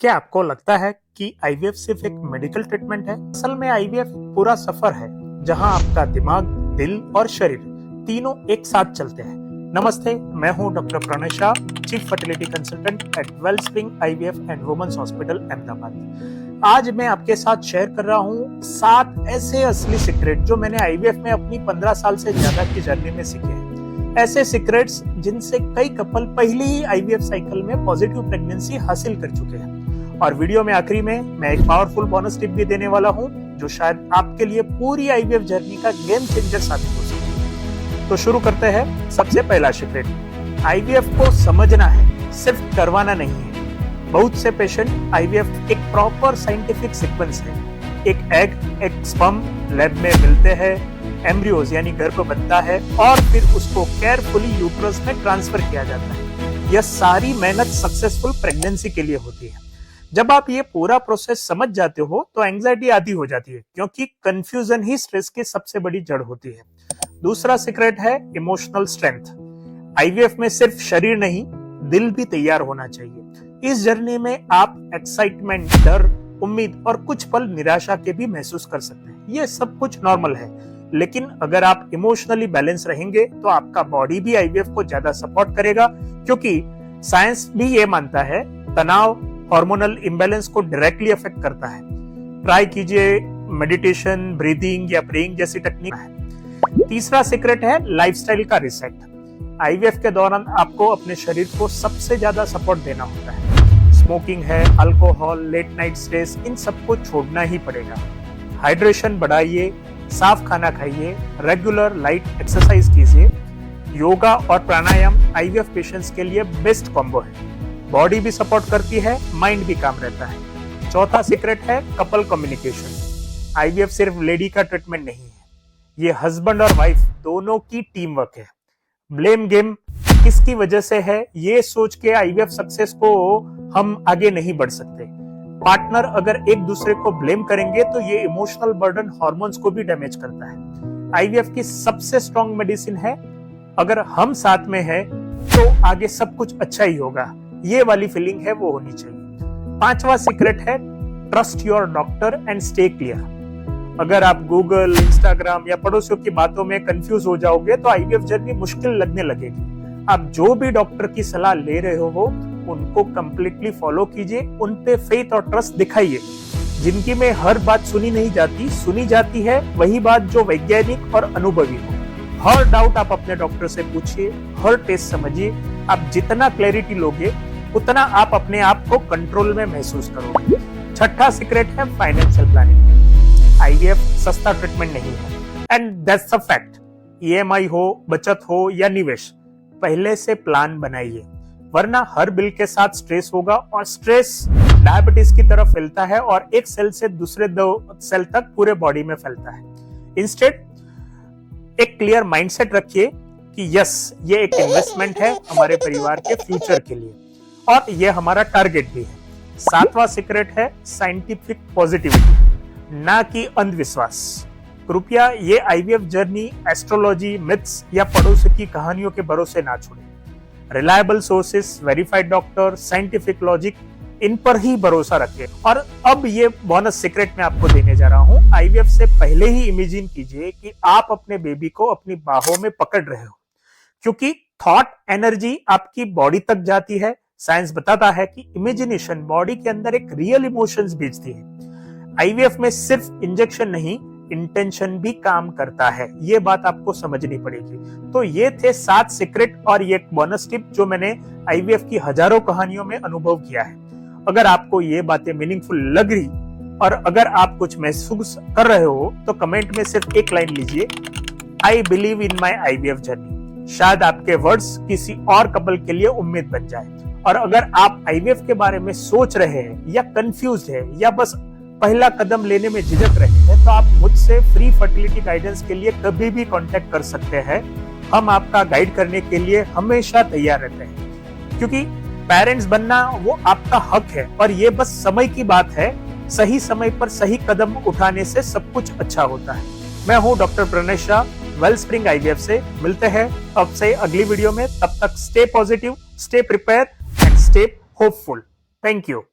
क्या आपको लगता है कि आईवीएफ सिर्फ एक मेडिकल ट्रीटमेंट है? असल में आईवीएफ पूरा सफर है जहां आपका दिमाग, दिल और शरीर तीनों एक साथ चलते हैं। नमस्ते, मैं हूं doctor Pranay Shah, chief fertility consultant at Wellspring IVF and women's hospital Ahmedabad. आज मैं आपके साथ शेयर कर रहा हूं 7 ऐसे असली सीक्रेट जो मैंने आईवीएफ में अपनी 15 साल से ज्यादा की जर्नी में सीखे हैं। ऐसे सीक्रेट्स जिनसे कई कपल पहली ही आईवीएफ साइकिल में पॉजिटिव प्रेगनेंसी हासिल कर चुके हैं। और वीडियो में आखिरी में मैं एक पावरफुल बोनस टिप भी देने वाला हूं जो शायद आपके लिए पूरी आईवीएफ जर्नी का गेम चेंजर साबित हो सकती है। तो शुरू करते हैं। सबसे पहला सीक्रेट, आईवीएफ को समझना है, सिर्फ करवाना नहीं है। बहुत से पेशेंट आईवीएफ एक प्रॉपर साइंटिफिक सीक्वेंस है। एक एग, एक स्पर्म लैब में मिलते हैं, एम्ब्रियोज यानी गर्भ बनता है और फिर उसको केयरफुली यूट्रस में ट्रांसफर किया जाता है। यह सारी मेहनत सक्सेसफुल प्रेगनेंसी के लिए होती है। जब आप ये पूरा प्रोसेस समझ जाते हो तो एंजाइटी आधी हो जाती है, क्योंकि कंफ्यूजन ही स्ट्रेस की सबसे बड़ी जड़ होती है। दूसरा सीक्रेट है इमोशनल स्ट्रेंथ। आईवीएफ में सिर्फ शरीर नहीं, दिल भी तैयार होना चाहिए। इस जर्नी में आप एक्साइटमेंट, डर, उम्मीद और कुछ पल निराशा के भी महसूस कर सकते हैं। ये सब कुछ नॉर्मल है, लेकिन अगर आप इमोशनली बैलेंस रहेंगे तो आपका बॉडी भी आईवीएफ को ज्यादा सपोर्ट करेगा, क्योंकि साइंस भी ये मानता है तनाव हार्मोनल इम्बैलेंस को डायरेक्टली अफेक्ट करता है। ट्राई कीजिए मेडिटेशन, ब्रीदिंग या प्रेइंग जैसी टेक्निक है। तीसरा सीक्रेट है लाइफस्टाइल का रिसेट। आईवीएफ के दौरान आपको अपने शरीर को सबसे ज्यादा सपोर्ट देना होता है। स्मोकिंग है, अल्कोहल, लेट नाइट स्ट्रेस, इन सबको छोड़ना ही पड़ेगा। हाइड्रेशन बढ़ाइए, साफ खाना खाइए, रेगुलर लाइट एक्सरसाइज कीजिए। योगा और प्राणायाम आईवीएफ पेशेंट्स के लिए बेस्ट कॉम्बो है। बॉडी भी सपोर्ट करती है, माइंड भी काम रहता है। चौथा सीक्रेट है कपल कम्युनिकेशन। आईवीएफ सिर्फ लेडी का ट्रीटमेंट नहीं है, ये हस्बैंड और वाइफ दोनों की टीम वर्क है। ब्लेम गेम किसकी वजह से है, ये सोच के आईवीएफ सक्सेस को हम आगे नहीं बढ़ सकते। पार्टनर अगर एक दूसरे को ब्लेम करेंगे तो ये इमोशनल बर्डन हार्मोन्स को भी डैमेज करता है। आईवीएफ की सबसे स्ट्रॉन्ग मेडिसिन है, अगर हम साथ में हैं तो आगे सब कुछ अच्छा ही होगा। ये वाली फीलिंग है वो होनी चाहिए। पांचवा सीक्रेट है trust your doctor and stay clear. अगर आप गूगल, इंस्टाग्राम या पड़ोसियों की बातों में कंफ्यूज हो जाओगे तो आईवीएफ जर्नी मुश्किल लगने लगेगी। आप जो भी डॉक्टर की सलाह ले रहे हो उनको कंप्लीटली फॉलो कीजिए, उन पे फेथ और ट्रस्ट दिखाइए। जिंदगी में हर बात सुनी जाती है वही बात जो वैज्ञानिक और अनुभवी हो। हर डाउट आप अपने डॉक्टर से पूछिए, हर टेस्ट समझिए। आप जितना क्लैरिटी लोगे उतना आप अपने आप को कंट्रोल में महसूस करोगे। छठा सीक्रेट है फाइनेंशियल प्लानिंग। आईवीएफ सस्ता ट्रीटमेंट नहीं है, and that's a fact. EMI हो, बचत हो या निवेश, पहले से प्लान बनाइए, वरना हर बिल के साथ स्ट्रेस होगा और स्ट्रेस डायबिटीज की तरफ फैलता है और एक सेल से दूसरे सेल तक पूरे बॉडी में फैलता है। इंस्टेड एक क्लियर माइंडसेट रखिए कि यस, ये एक इन्वेस्टमेंट है हमारे परिवार के फ्यूचर के लिए और ये हमारा टारगेट भी है। सातवां सीक्रेट है साइंटिफिक पॉजिटिविटी, ना कि अंधविश्वास। कृपया ये आईवीएफ जर्नी एस्ट्रोलॉजी, मिथ्स या पड़ोसी की कहानियों के भरोसे ना छोड़ें। Reliable sources, verified doctor, scientific logic, इन पर ही भरोसा रखें। और अब ये बोनस सीक्रेट मैं आपको देने जा रहा हूं। आईवीएफ से पहले ही इमेजिन कीजिए कि आप अपने बेबी को अपनी बाहों में पकड़ रहे हो, क्योंकि थॉट एनर्जी आपकी बॉडी तक जाती है। साइंस बताता है कि इमेजिनेशन बॉडी के अंदर एक रियल इमोशंस भेजती है। आईवीएफ में सिर्फ इंजेक्शन नहीं, इंटेंशन भी काम करता है। ये बात आपको समझनी पड़ेगी। तो ये थे 7 सीक्रेट और ये बोनस टिप जो मैंने आईवीएफ की हजारों कहानियों में अनुभव किया है। अगर आपको ये बातें मीनिंगफुल लग रही और अगर आप कुछ महसूस कर रहे हो तो कमेंट में सिर्फ एक लाइन लीजिए, I believe in my IVF journey. शायद आपके वर्ड्स किसी और कपल के लिए उम्मीद बन जाए। और अगर आप आईवीएफ के बारे में सोच रहे हैं या कंफ्यूज है या बस पहला कदम लेने में झिझक रहे हैं तो आप मुझसे फ्री फर्टिलिटी गाइडेंस के लिए कभी भी कांटेक्ट कर सकते हैं। हम आपका गाइड करने के लिए हमेशा तैयार रहते हैं, क्योंकि पेरेंट्स बनना वो आपका हक है और ये बस समय की बात है। सही समय पर सही कदम उठाने से सब कुछ अच्छा होता है। मैं हूँ डॉक्टर प्रणय शाह, वेलस्प्रिंग आईवीएफ से। मिलते हैं अब से अगली वीडियो में। तब तक stay positive, stay prepare and stay hopeful. Thank you.